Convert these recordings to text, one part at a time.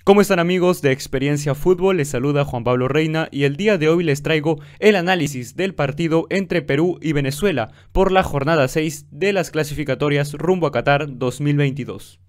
¿Cómo están amigos de Experiencia Fútbol? Les saluda Juan Pablo Reina y el día de hoy les traigo el análisis del partido entre Perú y Venezuela por la jornada 6 de las clasificatorias rumbo a Qatar 2022.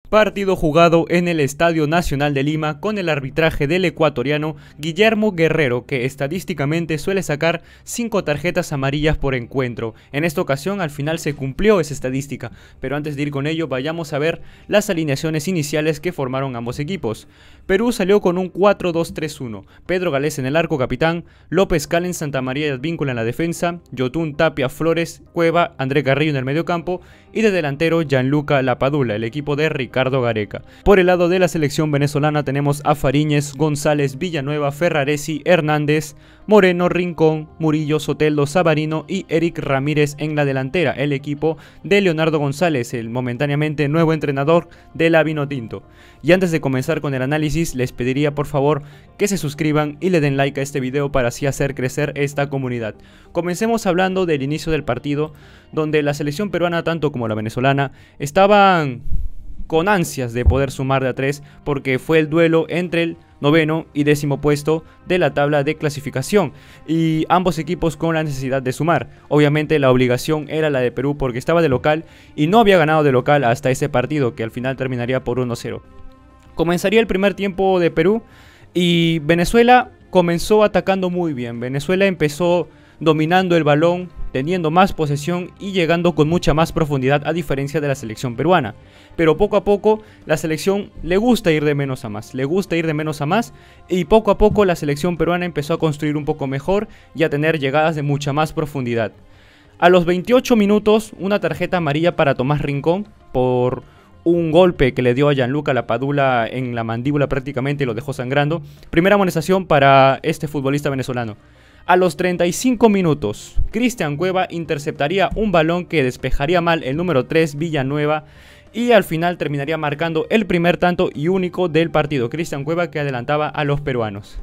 Partido jugado en el Estadio Nacional de Lima con el arbitraje del ecuatoriano Guillermo Guerrero, que estadísticamente suele sacar 5 tarjetas amarillas por encuentro. En esta ocasión al final se cumplió esa estadística, pero antes de ir con ello vayamos a ver las alineaciones iniciales que formaron ambos equipos. Perú salió con un 4-2-3-1, Pedro Galés en el arco capitán, López Calen, Santamaría y Advíncula en la defensa, Yotún, Tapia, Flores, Cueva, André Carrillo en el mediocampo y de delantero Gianluca Lapadula, el equipo de Ricardo Gareca. Por el lado de la selección venezolana tenemos a Fariñez, González, Villanueva, Ferraresi, Hernández, Moreno, Rincón, Murillo, Soteldo, Sabarino y Eric Ramírez en la delantera, el equipo de Leonardo González, el momentáneamente nuevo entrenador de la Vinotinto. Y antes de comenzar con el análisis, les pediría por favor que se suscriban y le den like a este video para así hacer crecer esta comunidad. Comencemos hablando del inicio del partido, donde la selección peruana, tanto como la venezolana, estaban con ansias de poder sumar de a 3 porque fue el duelo entre el noveno y 10º puesto de la tabla de clasificación y ambos equipos con la necesidad de sumar. Obviamente la obligación era la de Perú porque estaba de local y no había ganado de local hasta ese partido, que al final terminaría por 1-0. Comenzaría el primer tiempo de Perú y Venezuela comenzó atacando muy bien. Venezuela empezó dominando el balón, teniendo más posesión y llegando con mucha más profundidad a diferencia de la selección peruana. Pero poco a poco la selección le gusta ir de menos a más, y poco a poco la selección peruana empezó a construir un poco mejor y a tener llegadas de mucha más profundidad. A los 28 minutos, una tarjeta amarilla para Tomás Rincón por un golpe que le dio a Gianluca Lapadula en la mandíbula prácticamente y lo dejó sangrando. Primera amonestación para este futbolista venezolano. A los 35 minutos, Cristian Cueva interceptaría un balón que despejaría mal el número 3 Villanueva y al final terminaría marcando el primer tanto y único del partido. Cristian Cueva, que adelantaba a los peruanos.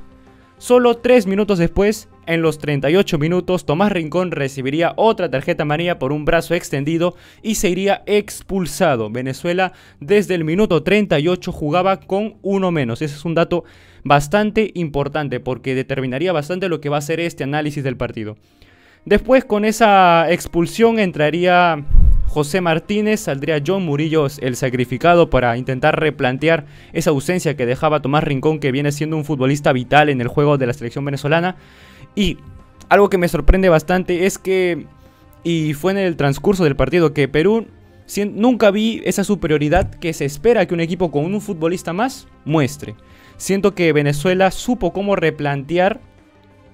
Solo 3 minutos después, en los 38 minutos, Tomás Rincón recibiría otra tarjeta amarilla por un brazo extendido y se iría expulsado. Venezuela desde el minuto 38 jugaba con uno menos. Ese es un dato bastante importante porque determinaría bastante lo que va a ser este análisis del partido. Después, con esa expulsión entraría José Martínez, saldría John Murillo, el sacrificado, para intentar replantear esa ausencia que dejaba Tomás Rincón, que viene siendo un futbolista vital en el juego de la selección venezolana. Y algo que me sorprende bastante es que, y fue en el transcurso del partido, que Perú nunca vi esa superioridad que se espera que un equipo con un futbolista más muestre. Siento que Venezuela supo cómo replantear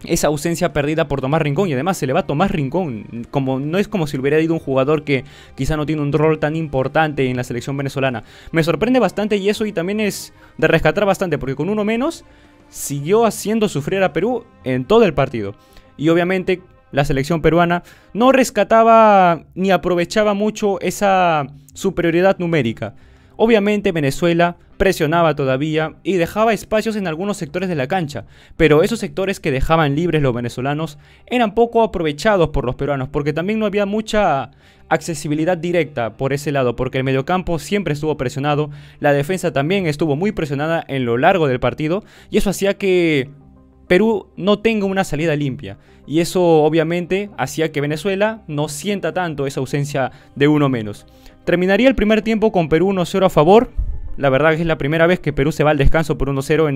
esa ausencia perdida por Tomás Rincón, y además se le va a Tomás Rincón, no es como si hubiera ido un jugador que quizá no tiene un rol tan importante en la selección venezolana. Me sorprende bastante y eso, y también es de rescatar bastante porque con uno menos siguió haciendo sufrir a Perú en todo el partido. Y obviamente la selección peruana no rescataba ni aprovechaba mucho esa superioridad numérica. Obviamente Venezuela presionaba todavía y dejaba espacios en algunos sectores de la cancha, pero esos sectores que dejaban libres los venezolanos eran poco aprovechados por los peruanos, porque también no había mucha accesibilidad directa por ese lado, porque el mediocampo siempre estuvo presionado, la defensa también estuvo muy presionada en lo largo del partido, y eso hacía que Perú no tenga una salida limpia, y eso obviamente hacía que Venezuela no sienta tanto esa ausencia de uno menos. Terminaría el primer tiempo con Perú 1-0 a favor. La verdad que es la primera vez que Perú se va al descanso por 1-0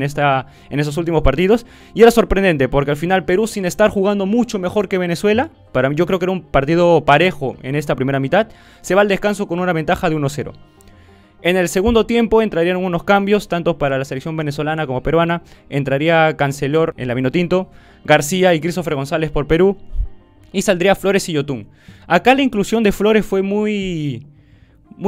en esos últimos partidos. Y era sorprendente porque al final Perú, sin estar jugando mucho mejor que Venezuela, para mí yo creo que era un partido parejo en esta primera mitad, se va al descanso con una ventaja de 1-0. En el segundo tiempo entrarían unos cambios, tanto para la selección venezolana como peruana. Entraría Cancelor en la Vinotinto, García y Christopher González por Perú, y saldría Flores y Yotún. Acá la inclusión de Flores fue muy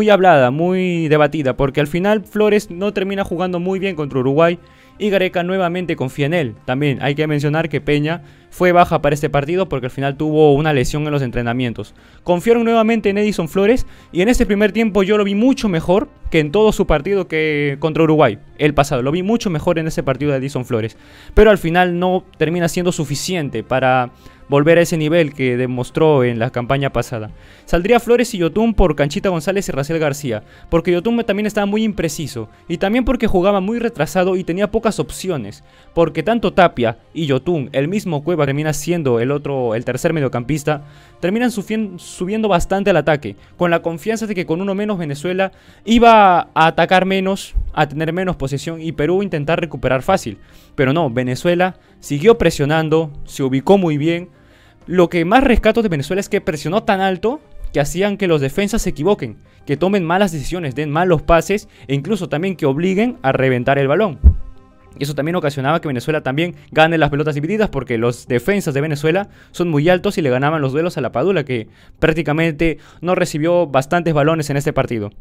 hablada, muy debatida, porque al final Flores no termina jugando muy bien contra Uruguay y Gareca nuevamente confía en él. También hay que mencionar que Peña fue baja para este partido porque al final tuvo una lesión en los entrenamientos. Confiaron nuevamente en Edison Flores y en este primer tiempo yo lo vi mucho mejor que en todo su partido que contra Uruguay, el pasado. Lo vi mucho mejor en ese partido de Edison Flores, pero al final no termina siendo suficiente para volver a ese nivel que demostró en la campaña pasada. Saldría Flores y Yotún por Canchita González y Raciel García, porque Yotún también estaba muy impreciso, y también porque jugaba muy retrasado y tenía pocas opciones, porque tanto Tapia y Yotún, el mismo Cueva termina siendo el tercer mediocampista, terminan subiendo bastante al ataque, con la confianza de que con uno menos Venezuela iba a atacar menos, a tener menos posesión y Perú intentar recuperar fácil. Pero no, Venezuela siguió presionando, se ubicó muy bien. Lo que más rescato de Venezuela es que presionó tan alto que hacían que los defensas se equivoquen, que tomen malas decisiones, den malos pases e incluso también que obliguen a reventar el balón. Y eso también ocasionaba que Venezuela también gane las pelotas divididas porque los defensas de Venezuela son muy altos y le ganaban los duelos a la Padula, que prácticamente no recibió bastantes balones en este partido.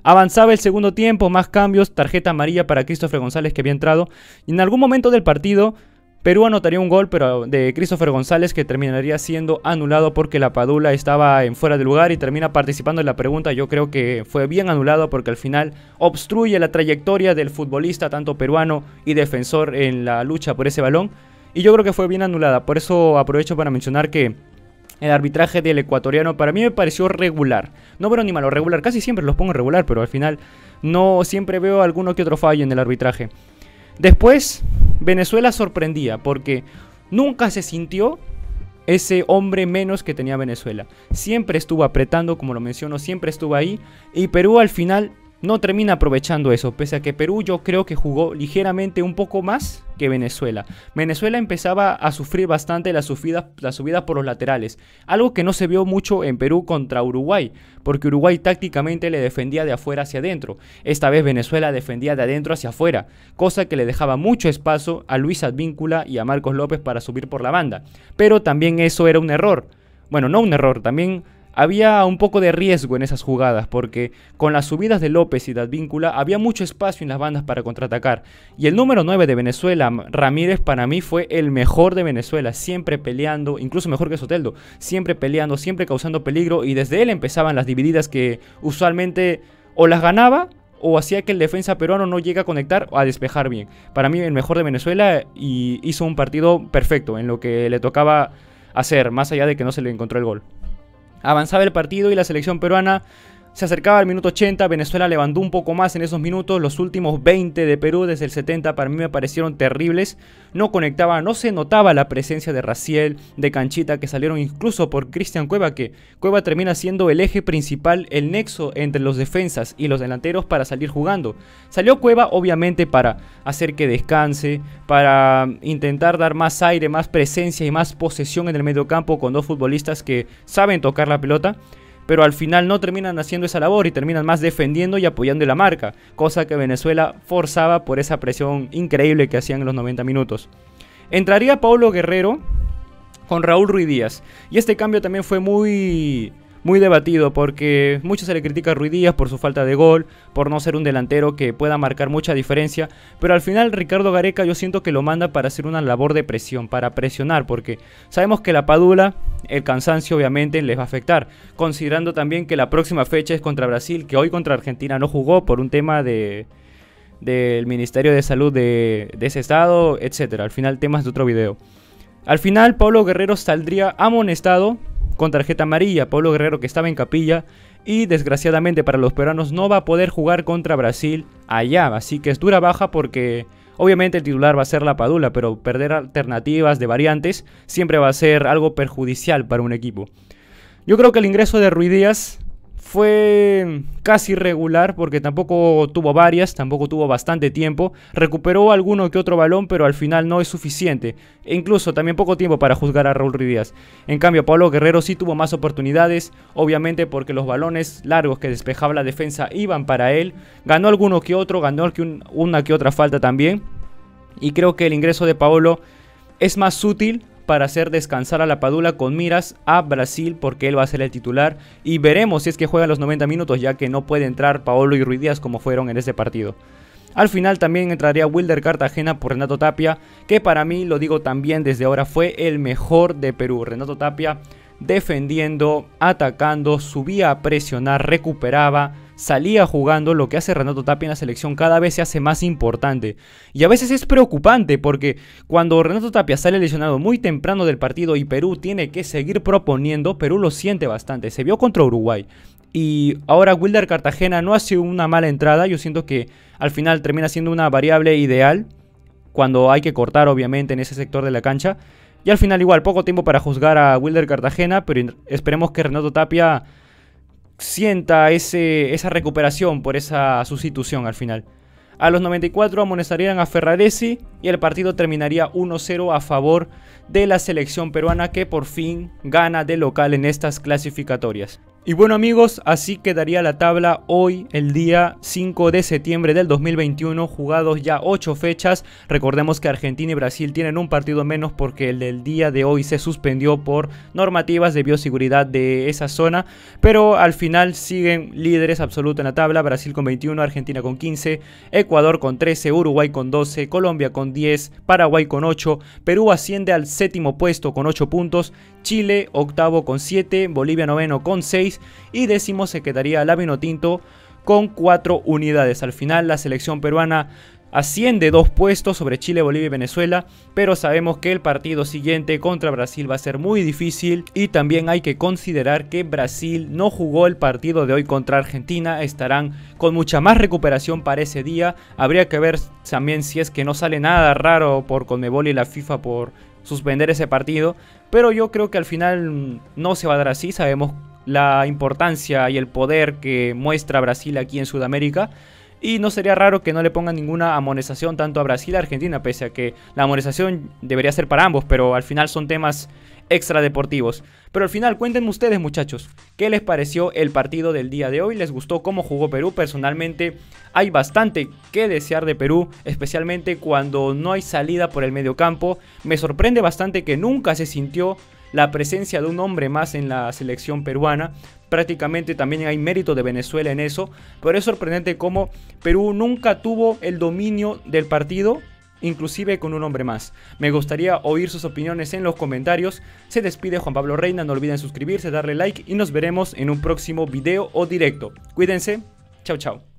Avanzaba el segundo tiempo, más cambios, tarjeta amarilla para Christopher González que había entrado. Y en algún momento del partido Perú anotaría un gol pero de Christopher González que terminaría siendo anulado porque la Padula estaba en fuera de lugar y termina participando en la pregunta. Yo creo que fue bien anulado porque al final obstruye la trayectoria del futbolista tanto peruano y defensor en la lucha por ese balón. Y yo creo que fue bien anulada, por eso aprovecho para mencionar que el arbitraje del ecuatoriano para mí me pareció regular. No veo ni malo, regular, casi siempre los pongo regular, pero al final no siempre veo alguno que otro fallo en el arbitraje. Después, Venezuela sorprendía porque nunca se sintió ese hombre menos que tenía Venezuela. Siempre estuvo apretando, como lo menciono, siempre estuvo ahí. Y Perú al final no termina aprovechando eso, pese a que Perú yo creo que jugó ligeramente un poco más que Venezuela. Venezuela empezaba a sufrir bastante las subidas por los laterales, algo que no se vio mucho en Perú contra Uruguay, porque Uruguay tácticamente le defendía de afuera hacia adentro. Esta vez Venezuela defendía de adentro hacia afuera, cosa que le dejaba mucho espacio a Luis Advíncula y a Marcos López para subir por la banda. Pero también eso era un error. Bueno, no un error, también había un poco de riesgo en esas jugadas porque con las subidas de López y de Advíncula había mucho espacio en las bandas para contraatacar. Y el número 9 de Venezuela, Ramírez, para mí fue el mejor de Venezuela, siempre peleando, incluso mejor que Soteldo, siempre peleando, siempre causando peligro y desde él empezaban las divididas que usualmente o las ganaba o hacía que el defensa peruano no llegue a conectar o a despejar bien. Para mí el mejor de Venezuela y hizo un partido perfecto en lo que le tocaba hacer, más allá de que no se le encontró el gol. Avanzaba el partido y la selección peruana se acercaba al minuto 80, Venezuela levantó un poco más en esos minutos, los últimos 20 de Perú desde el 70 para mí me parecieron terribles, no conectaba, no se notaba la presencia de Raciel, de Canchita que salieron incluso por Cristian Cueva, que Cueva termina siendo el eje principal, el nexo entre los defensas y los delanteros para salir jugando. Salió Cueva obviamente para hacer que descanse, para intentar dar más aire, más presencia y más posesión en el mediocampo con dos futbolistas que saben tocar la pelota. Pero al final no terminan haciendo esa labor y terminan más defendiendo y apoyando la marca, cosa que Venezuela forzaba por esa presión increíble que hacían en los 90 minutos. Entraría Paulo Guerrero con Raúl Ruiz Díaz, y este cambio también fue muy debatido porque mucho se le critica a Ruiz Díaz por su falta de gol, por no ser un delantero que pueda marcar mucha diferencia, pero al final Ricardo Gareca yo siento que lo manda para hacer una labor de presión, para presionar, porque sabemos que la Padula, el cansancio obviamente les va a afectar, considerando también que la próxima fecha es contra Brasil, que hoy contra Argentina no jugó por un tema del Ministerio de Salud de ese estado, etc. Al final temas de otro video. Al final Paulo Guerrero saldría amonestado con tarjeta amarilla. Paulo Guerrero que estaba en capilla y desgraciadamente para los peruanos no va a poder jugar contra Brasil allá, así que es dura baja porque obviamente el titular va a ser la Padula, pero perder alternativas de variantes siempre va a ser algo perjudicial para un equipo. Yo creo que el ingreso de Ruiz Díaz fue casi regular porque tampoco tuvo varias, tampoco tuvo bastante tiempo. Recuperó alguno que otro balón, pero al final no es suficiente. E incluso también poco tiempo para juzgar a Raúl Ruiz Díaz. En cambio, Paulo Guerrero sí tuvo más oportunidades, obviamente porque los balones largos que despejaba la defensa iban para él. Ganó alguno que otro, ganó una que otra falta también. Y creo que el ingreso de Paulo es más útil para hacer descansar a la Padula con miras a Brasil porque él va a ser el titular y veremos si es que juega los 90 minutos ya que no puede entrar Paolo y Ruiz Díaz como fueron en este partido. Al final también entraría Wilder Cartagena por Renato Tapia, que para mí, lo digo también desde ahora, fue el mejor de Perú. Renato Tapia defendiendo, atacando, subía a presionar, recuperaba, salía jugando. Lo que hace Renato Tapia en la selección cada vez se hace más importante. Y a veces es preocupante porque cuando Renato Tapia sale lesionado muy temprano del partido y Perú tiene que seguir proponiendo, Perú lo siente bastante. Se vio contra Uruguay. Y ahora Wilder Cartagena no ha sido una mala entrada. Yo siento que al final termina siendo una variable ideal cuando hay que cortar, obviamente, en ese sector de la cancha. Y al final igual, poco tiempo para juzgar a Wilder Cartagena, pero esperemos que Renato Tapia sienta esa recuperación por esa sustitución al final. A los 94 amonestarían a Ferraresi y el partido terminaría 1-0 a favor de la selección peruana, que por fin gana de local en estas clasificatorias. Y bueno amigos, así quedaría la tabla hoy, el día 5 de septiembre del 2021, jugados ya 8 fechas. Recordemos que Argentina y Brasil tienen un partido menos porque el del día de hoy se suspendió por normativas de bioseguridad de esa zona, pero al final siguen líderes absolutos en la tabla. Brasil con 21, Argentina con 15, Ecuador con 13, Uruguay con 12, Colombia con 10, Paraguay con 8, Perú asciende al séptimo puesto con 8 puntos, Chile octavo con 7, Bolivia noveno con 6 y décimo se quedaría la Vinotinto con 4 unidades. Al final la selección peruana asciende 2 puestos sobre Chile, Bolivia y Venezuela, pero sabemos que el partido siguiente contra Brasil va a ser muy difícil y también hay que considerar que Brasil no jugó el partido de hoy contra Argentina, estarán con mucha más recuperación para ese día. Habría que ver también si es que no sale nada raro por Conmebol y la FIFA por suspender ese partido, pero yo creo que al final no se va a dar así. Sabemos la importancia y el poder que muestra Brasil aquí en Sudamérica y no sería raro que no le pongan ninguna amonestación tanto a Brasil y a Argentina, pese a que la amonestación debería ser para ambos, pero al final son temas extradeportivos. Pero al final cuéntenme ustedes muchachos, ¿qué les pareció el partido del día de hoy? ¿Les gustó cómo jugó Perú? Personalmente hay bastante que desear de Perú, especialmente cuando no hay salida por el mediocampo. Me sorprende bastante que nunca se sintió la presencia de un hombre más en la selección peruana. Prácticamente también hay mérito de Venezuela en eso, pero es sorprendente cómo Perú nunca tuvo el dominio del partido, inclusive con un hombre más. Me gustaría oír sus opiniones en los comentarios. Se despide Juan Pablo Reina, no olviden suscribirse, darle like y nos veremos en un próximo video o directo. Cuídense, chao chao.